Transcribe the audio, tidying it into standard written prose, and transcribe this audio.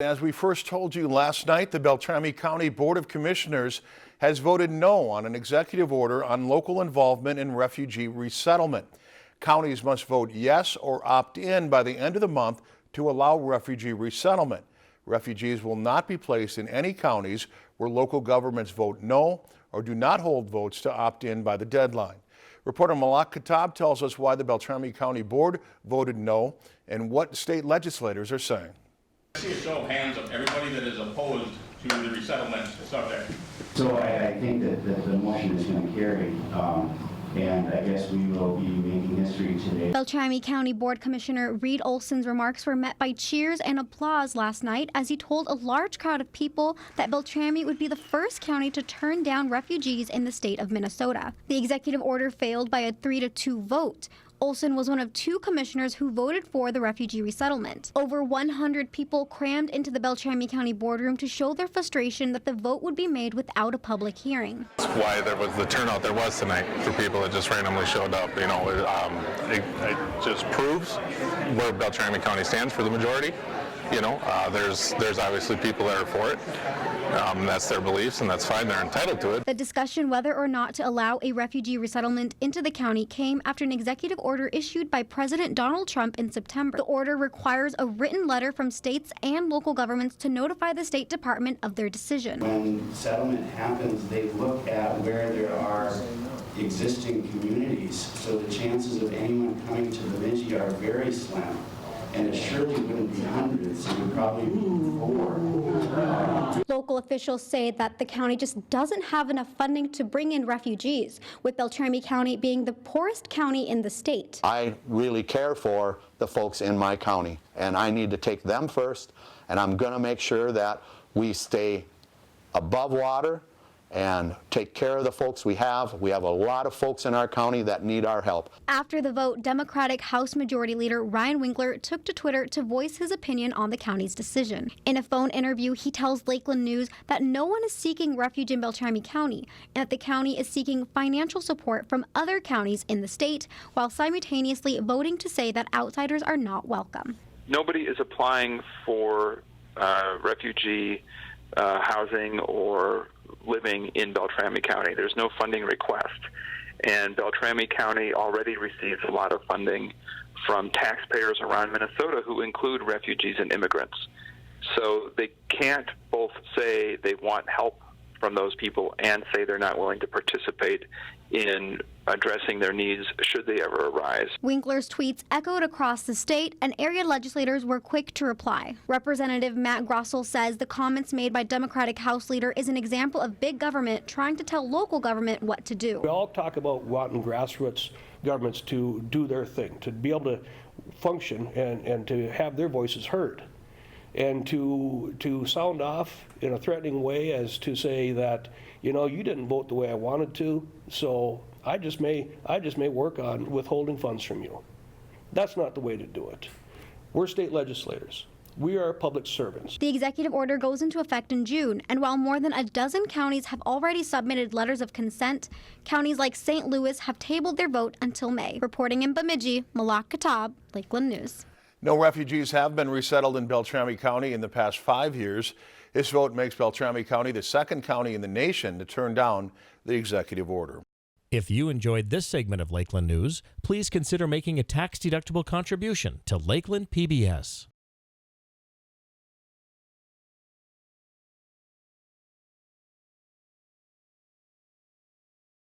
As we first told you last night, the Beltrami County Board of Commissioners has voted no on an executive order on local involvement in refugee resettlement. Counties must vote yes or opt in by the end of the month to allow refugee resettlement. Refugees will not be placed in any counties where local governments vote no or do not hold votes to opt in by the deadline. Reporter Malaak Khattab tells us why the Beltrami County Board voted no and what state legislators are saying. I see a show of hands of everybody that is opposed to the resettlement subject. So I think that the motion is going to carry, and I guess we will be making history today. Beltrami County Board Commissioner Reed Olson's remarks were met by cheers and applause last night as he told a large crowd of people that Beltrami would be the first county to turn down refugees in the state of Minnesota. The executive order failed by a 3-2 vote. Olson was one of 2 commissioners who voted for the refugee resettlement. Over 100 people crammed into the Beltrami County boardroom to show their frustration that the vote would be made without a public hearing. That's why there was the turnout there was tonight for people that just randomly showed up. You know, it just proves where Beltrami County stands for the majority. You know, there's obviously people that are for it. That's their beliefs, and that's fine. They're entitled to it. The discussion whether or not to allow a refugee resettlement into the county came after an executive order issued by President Donald Trump in September. The order requires a written letter from states and local governments to notify the State Department of their decision. When settlement happens, they look at where there are existing communities, so the chances of anyone coming to Bemidji are very slim. And it surely wouldn't be hundreds, it would probably be 4. Local officials say that the county just doesn't have enough funding to bring in refugees, with Beltrami County being the poorest county in the state. I really care for the folks in my county, and I need to take them first, and I'm going to make sure that we stay above water and take care of the folks we have. We have a lot of folks in our county that need our help. After the vote, Democratic House Majority Leader Ryan Winkler took to Twitter to voice his opinion on the county's decision. In a phone interview, he tells Lakeland News that no one is seeking refuge in Beltrami County and that the county is seeking financial support from other counties in the state, while simultaneously voting to say that outsiders are not welcome. Nobody is applying for refugee housing or living in Beltrami County. There's no funding request, and Beltrami County already receives a lot of funding from taxpayers around Minnesota who include refugees and immigrants. So they can't both say they want help from those people and say they're not willing to participate in addressing their needs should they ever arise. Winkler's tweets echoed across the state, and area legislators were quick to reply. Representative Matt Grossell says the comments made by Democratic House Leader is an example of big government trying to tell local government what to do. We all talk about wanting grassroots governments to do their thing, to be able to function and to have their voices heard. And to sound off in a threatening way as to say that, you know, you didn't vote the way I wanted to, so I just may work on withholding funds from you. That's not the way to do it. We're state legislators. We are public servants. The executive order goes into effect in June, and while more than a dozen counties have already submitted letters of consent, counties like St. Louis have tabled their vote until May. Reporting in Bemidji, Malaak Khattab, Lakeland News. No refugees have been resettled in Beltrami County in the past 5 years. This vote makes Beltrami County the second county in the nation to turn down the executive order. If you enjoyed this segment of Lakeland News, please consider making a tax-deductible contribution to Lakeland PBS.